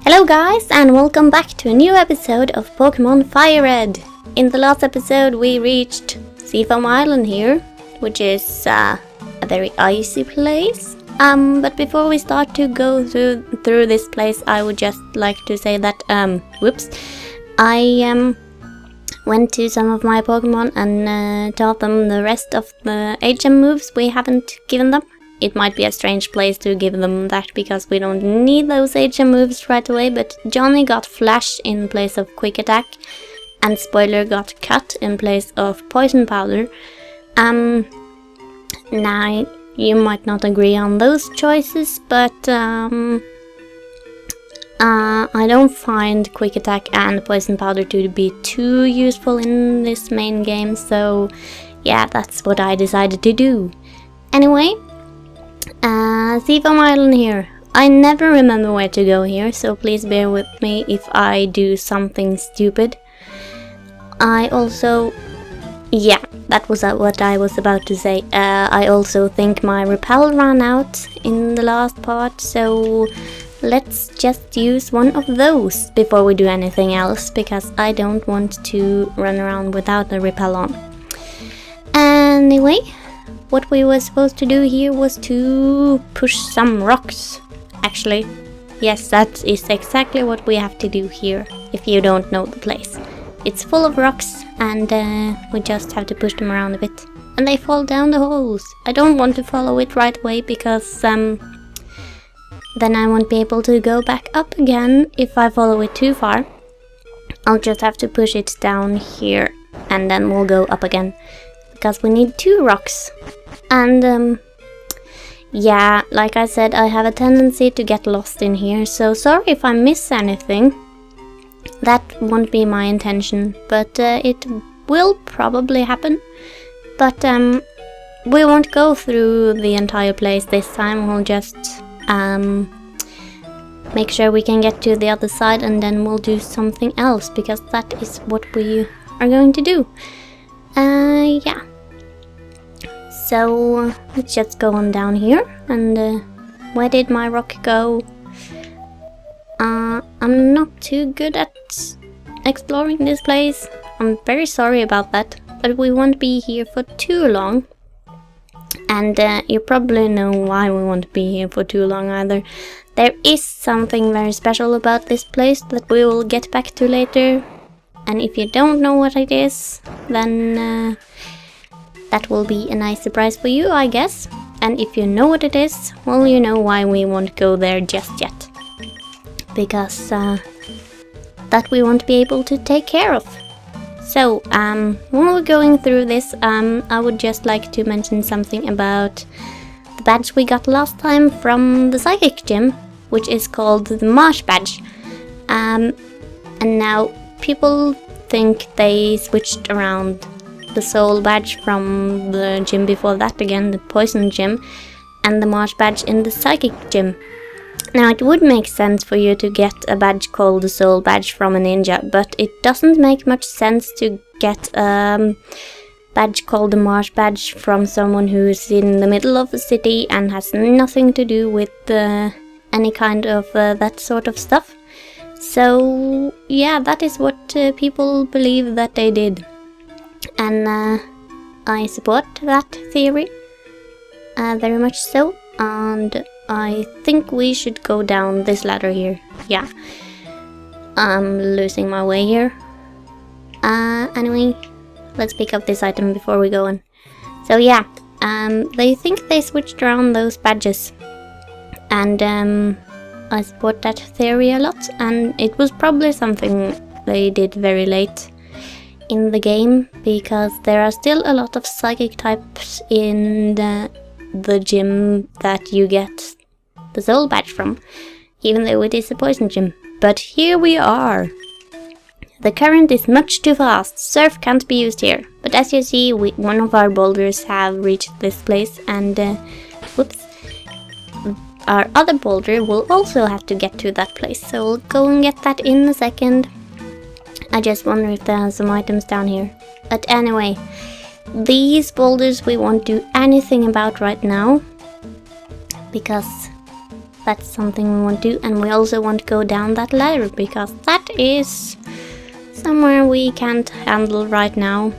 Hello guys, and welcome back to a new episode of Pokémon FireRed. In the last episode we reached Seafoam Island here, which is a very icy place. But before we start to go through this place, I would just like to say that I went to some of my Pokemon and taught them the rest of the HM moves we haven't given them. It might be a strange place to give them that because we don't need those HM moves right away, but Johnny got Flash in place of Quick Attack and Spoiler got Cut in place of Poison Powder. Now you might not agree on those choices, but I don't find Quick Attack and Poison Powder to be too useful in this main game, so yeah, that's what I decided to do. Anyway, Seafoam Island here. I never remember where to go here, so please bear with me if I do something stupid. I also... yeah, that was what I was about to say. I also think my repel ran out in the last part, so let's just use one of those before we do anything else, because I don't want to run around without the repel on. Anyway, what we were supposed to do here was to push some rocks. Actually, yes, that is exactly what we have to do here, if you don't know the place. It's full of rocks, and we just have to push them around a bit. And they fall down the holes. I don't want to follow it right away, because then I won't be able to go back up again if I follow it too far. I'll just have to push it down here, and then we'll go up again. Because we need 2 rocks. And yeah, like I said, I have a tendency to get lost in here, so sorry if I miss anything. That won't be my intention, but it will probably happen. But we won't go through the entire place this time. We'll just make sure we can get to the other side, and then we'll do something else, because that is what we are going to do. Yeah. So let's just go on down here. And where did my rock go? I'm not too good at exploring this place. I'm very sorry about that, but we won't be here for too long. And you probably know why we won't be here for too long either. There is something very special about this place that we will get back to later. And if you don't know what it is, then that will be a nice surprise for you, I guess. And if you know what it is, well, you know why we won't go there just yet. Because that we won't be able to take care of. So, when we're going through this, I would just like to mention something about the badge we got last time from the Psychic Gym, which is called the Marsh Badge. And now people think they switched around the Soul Badge from the gym before that, again the Poison Gym, and the Marsh Badge in the Psychic Gym. Now, it would make sense for you to get a badge called the Soul Badge from a ninja, but it doesn't make much sense to get a badge called the Marsh Badge from someone who's in the middle of the city and has nothing to do with any kind of that sort of stuff. So, yeah, that is what people believe that they did. And I support that theory, very much so, and I think we should go down this ladder here. Yeah, I'm losing my way here. Anyway, let's pick up this item before we go on. So yeah, they think they switched around those badges, and I support that theory a lot, and it was probably something they did very late in the game, because there are still a lot of psychic types in the gym that you get the Soul Badge from, even though it is a Poison Gym. But here we are. The current is much too fast. Surf can't be used here. But as you see, one of our boulders have reached this place, and whoops, our other boulder will also have to get to that place. So we'll go and get that in a second. I just wonder if there are some items down here. But anyway, these boulders we won't do anything about right now, because That's something we want to do, and we also want to go down that ladder because that is somewhere we can't handle right now.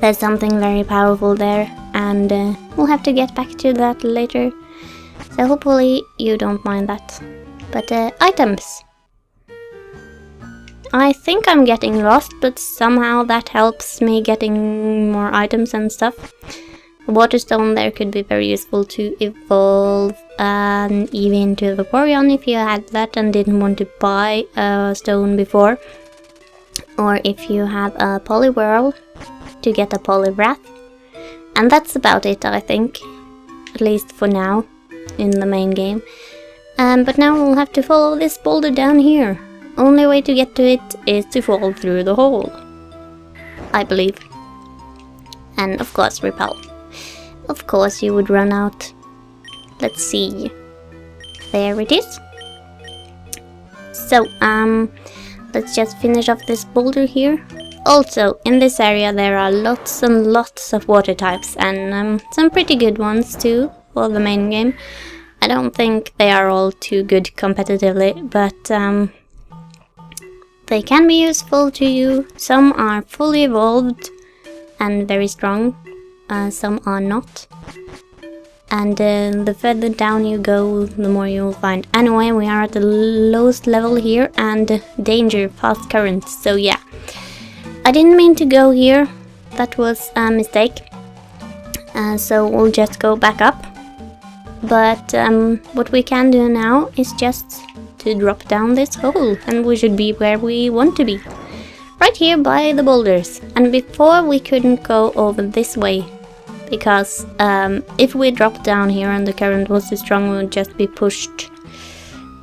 There's something very powerful there, and we'll have to get back to that later. So hopefully you don't mind that. But items. I think I'm getting lost, but somehow that helps me getting more items and stuff. The water stone there could be very useful to evolve an Eevee into the Vaporeon if you had that and didn't want to buy a stone before. Or if you have a Poliwhirl to get a Poliwrath. And that's about it, I think. At least for now, in the main game. But now we'll have to follow this boulder down here. Only way to get to it is to fall through the hole, I believe. And of course repel. Of course you would run out. Let's see. There it is. So, let's just finish off this boulder here. Also, in this area there are lots and lots of water types, and some pretty good ones too for the main game. I don't think they are all too good competitively, but they can be useful to you. Some are fully evolved and very strong, some are not. And the further down you go, the more you'll find. Anyway, we are at the lowest level here, and danger, fast currents, so yeah. I didn't mean to go here, that was a mistake. So we'll just go back up. But what we can do now is just to drop down this hole, and we should be where we want to be. Right here by the boulders. And before we couldn't go over this way, because if we dropped down here and the current was too strong, we would just be pushed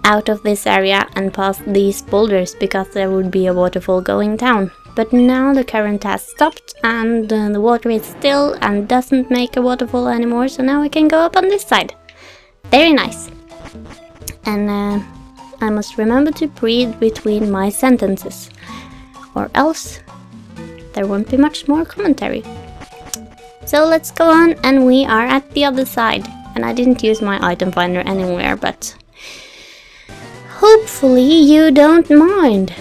out of this area and past these boulders, because there would be a waterfall going down. But now the current has stopped and the water is still and doesn't make a waterfall anymore, so now we can go up on this side. Very nice. And I must remember to breathe between my sentences, or else there won't be much more commentary. So let's go on, and we are at the other side. And I didn't use my item finder anywhere, but hopefully you don't mind.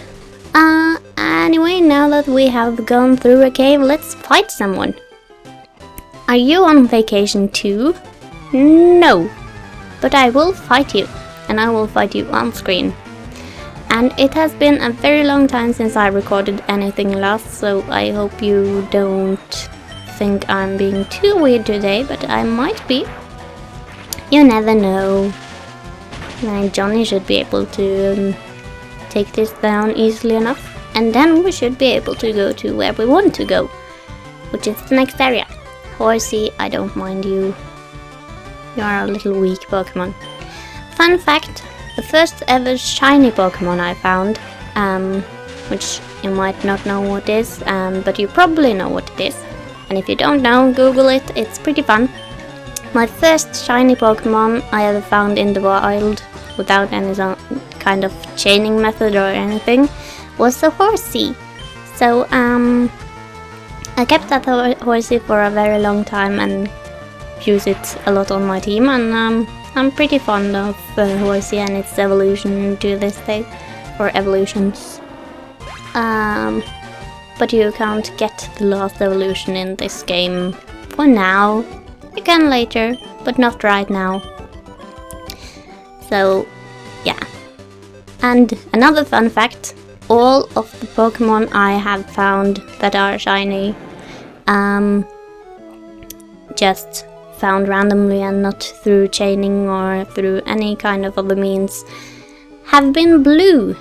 Anyway, now that we have gone through a cave, let's fight someone. Are you on vacation too? No. But I will fight you, and I will fight you on screen. And it has been a very long time since I recorded anything last, so I hope you don't think I'm being too weird today, but I might be. You never know. Johnny should be able to take this down easily enough, and then we should be able to go to where we want to go, which is the next area. Horsey, I don't mind you. You are a little weak Pokemon. Fun fact, the first ever shiny Pokemon I found, which you might not know what is, but you probably know what it is. And if you don't know, Google it, it's pretty fun. My first shiny Pokemon I ever found in the wild, without any kind of chaining method or anything, was a Horsey. So, I kept that Horsey for a very long time and use it a lot on my team, and I'm pretty fond of Horsey and its evolution to this day, or evolutions. But you can't get the last evolution in this game for now. You can later, but not right now. So, yeah. And another fun fact, all of the Pokemon I have found that are shiny, just found randomly and not through chaining or through any kind of other means, have been blue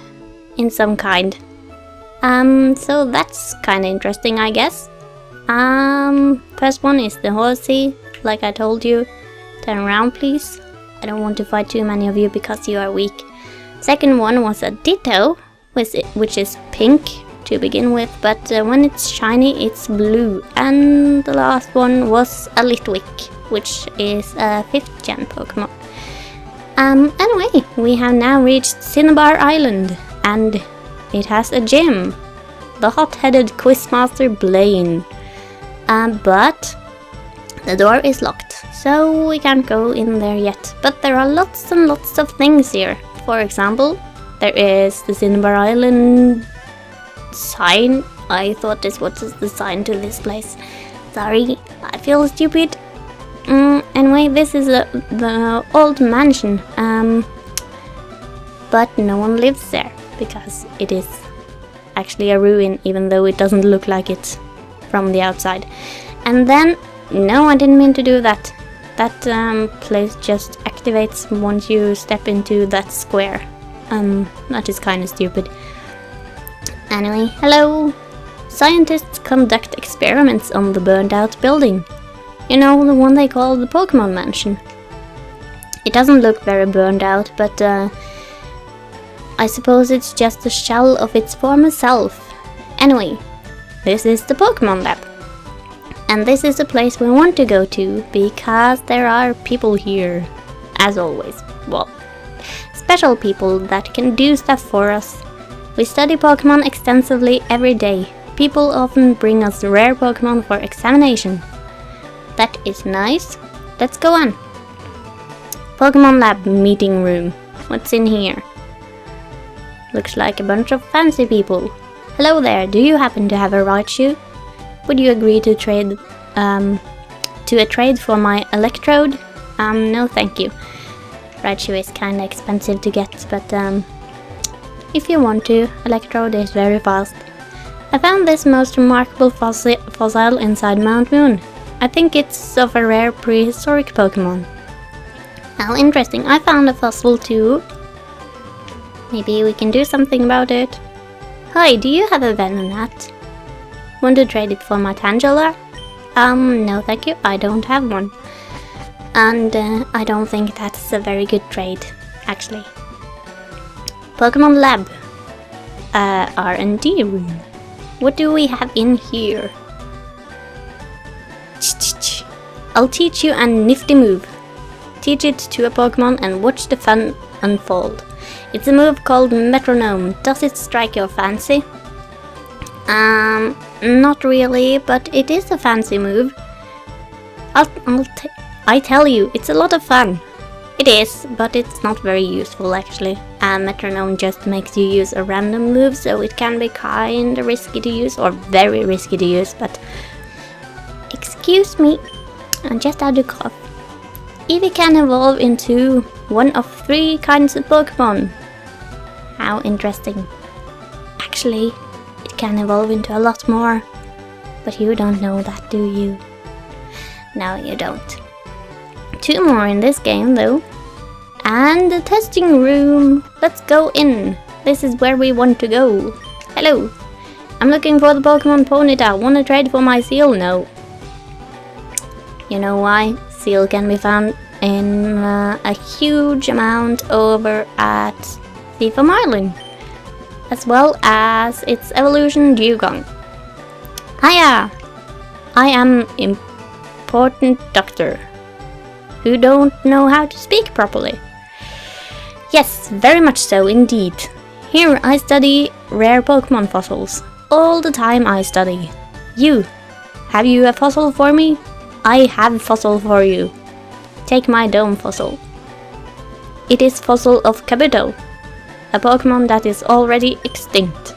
in some kind. So that's kinda interesting, I guess. First one is the Horsey, like I told you. Turn around, please. I don't want to fight too many of you because you are weak. Second one was a Ditto, which is pink to begin with, but when it's shiny, it's blue. And the last one was a Litwick, which is a 5th gen Pokemon. Anyway, we have now reached Cinnabar Island, and it has a gym. The hot-headed Quizmaster Blaine. But the door is locked, so we can't go in there yet. But there are lots and lots of things here. For example, there is the Cinnabar Island sign. I thought this was the sign to this place. Sorry, I feel stupid. Anyway, this is the old mansion. But no one lives there because it is actually a ruin, even though it doesn't look like it from the outside. And then, no, I didn't mean to do that. That place just activates once you step into that square. That is kind of stupid. Anyway, hello! Scientists conduct experiments on the burned out building. You know, the one they call the Pokémon Mansion. It doesn't look very burned out, but I suppose it's just a shell of its former self. Anyway, this is the Pokémon Lab. And this is the place we want to go to, because there are people here. As always. Well, special people that can do stuff for us. We study Pokémon extensively every day. People often bring us rare Pokémon for examination. That is nice. Let's go on. Pokémon Lab meeting room. What's in here? Looks like a bunch of fancy people. Hello there, do you happen to have a Raichu? Would you agree to trade a trade for my electrode? No thank you. Raichu is kinda expensive to get, but if you want to, electrode is very fast. I found this most remarkable fossil inside Mount Moon. I think it's of a rare prehistoric Pokémon. How interesting, I found a fossil too. Maybe we can do something about it. Hi, do you have a Venonat? Want to trade it for my Tangela? No thank you, I don't have one. And I don't think that's a very good trade, actually. Pokemon Lab. R&D room. What do we have in here? I'll teach you a nifty move. Teach it to a Pokemon and watch the fun unfold. It's a move called Metronome. Does it strike your fancy? Not really, but it is a fancy move. I tell you, it's a lot of fun. It is, but it's not very useful actually. Metronome just makes you use a random move, so it can be kinda risky to use, or very risky to use, but... Excuse me, I just had a cough. Eevee can evolve into one of 3 kinds of Pokemon. How interesting. Actually, it can evolve into a lot more. But you don't know that, do you? No, you don't. 2 more in this game, though. And the testing room. Let's go in. This is where we want to go. Hello. I'm looking for the Pokemon Ponyta. Wanna trade for my Seal? No. You know why? Seal can be found in a huge amount over at Seafoam Island, as well as its evolution Dugong. Hiya! I am important doctor who don't know how to speak properly. Yes, very much so indeed. Here I study rare Pokemon fossils. All the time I study. Have you a fossil for me? I have a fossil for you. Take my dome fossil. It is fossil of Kabuto, a Pokemon that is already extinct.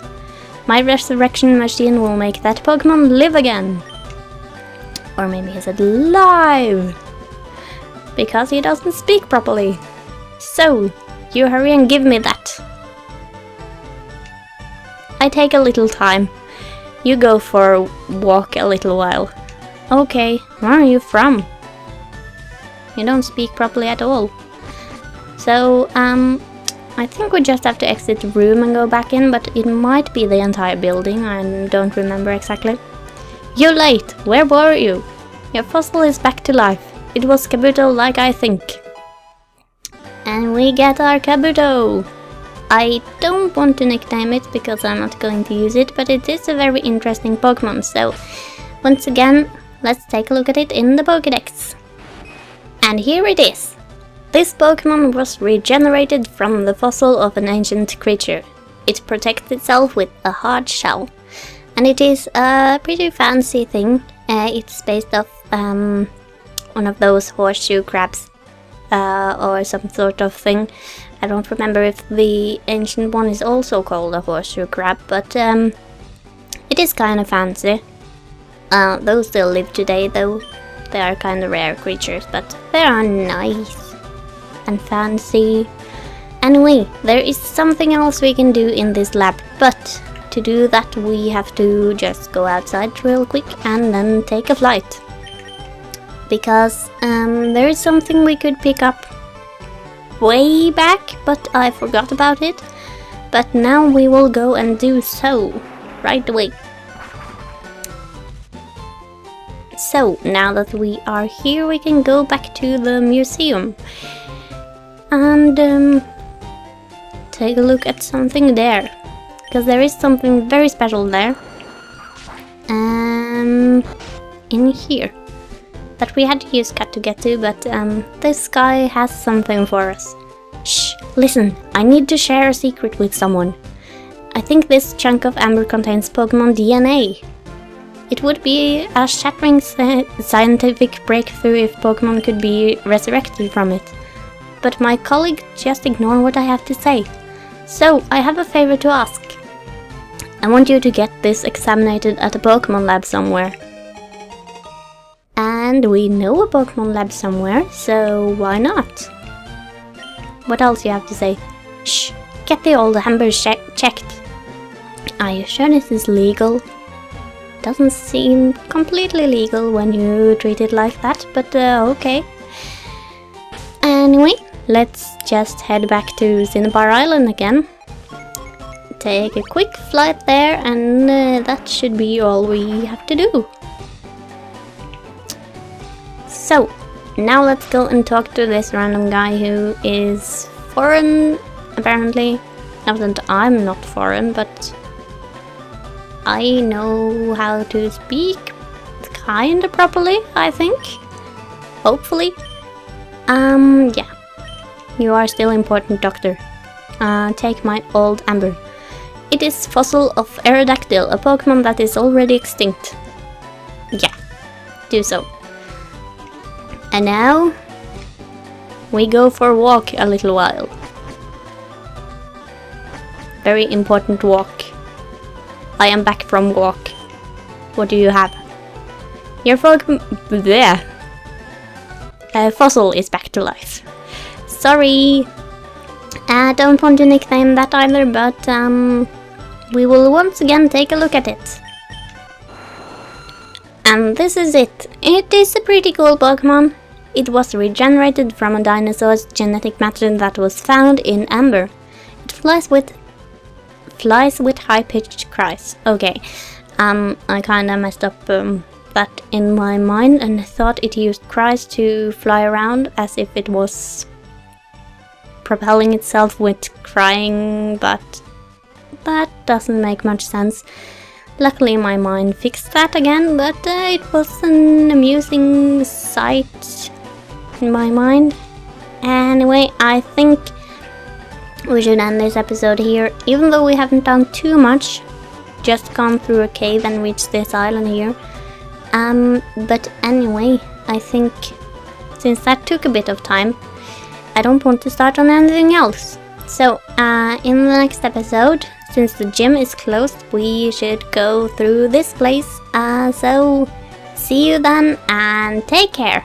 My resurrection machine will make that Pokemon live again. Or maybe he's alive. Because he doesn't speak properly. So, you hurry and give me that. I take a little time. You go for a walk a little while. Okay, where are you from? You don't speak properly at all. So, I think we just have to exit the room and go back in, but it might be the entire building, I don't remember exactly. You're late! Where were you? Your fossil is back to life. It was Kabuto like I think. And we get our Kabuto! I don't want to nickname it because I'm not going to use it, but it is a very interesting Pokemon, so once again, let's take a look at it in the Pokédex. And here it is! This Pokemon was regenerated from the fossil of an ancient creature. It protects itself with a hard shell. And it is a pretty fancy thing. It's based off one of those horseshoe crabs or some sort of thing. I don't remember if the ancient one is also called a horseshoe crab, but it is kind of fancy. Those still live today though. They are kind of rare creatures, but they are nice and fancy. Anyway, there is something else we can do in this lab, but to do that we have to just go outside real quick and then take a flight. Because there is something we could pick up way back, but I forgot about it. But now we will go and do so right away. So, now that we are here, we can go back to the museum and take a look at something there. Because there is something very special there. In here. That we had to use cut to get to, but this guy has something for us. Shh, listen, I need to share a secret with someone. I think this chunk of amber contains Pokémon DNA. It would be a shattering scientific breakthrough if Pokémon could be resurrected from it. But my colleague just ignored what I have to say. So, I have a favor to ask. I want you to get this examined at a Pokémon lab somewhere. And we know a Pokémon lab somewhere, so why not? What else you have to say? Shh, get the old amber checked. Are you sure this is legal? Doesn't seem completely legal when you treat it like that, but okay. Anyway, let's just head back to Cinnabar Island again. Take a quick flight there, and that should be all we have to do. So, now let's go and talk to this random guy who is foreign, apparently. Not that I'm not foreign, but I know how to speak kinda properly, I think. Hopefully. Yeah. You are still important, Doctor. Take my old amber. It is fossil of Aerodactyl, a Pokémon that is already extinct. Yeah, do so. And now, we go for a walk a little while. Very important walk. I am back from walk. What do you have? Your fossil is back to life. Sorry. I don't want to nickname that either, but we will once again take a look at it. And this is it. It is a pretty cool Pokémon. It was regenerated from a dinosaur's genetic matter that was found in amber. It flies with high-pitched cries. Okay, I kinda messed up that in my mind and thought it used cries to fly around as if it was propelling itself with crying, but that doesn't make much sense. Luckily my mind fixed that again, but it was an amusing sight in my mind. Anyway, I think we should end this episode here, even though we haven't done too much. Just gone through a cave and reached this island here. But anyway, I think since that took a bit of time, I don't want to start on anything else. So, in the next episode, since the gym is closed, we should go through this place. So, see you then and take care!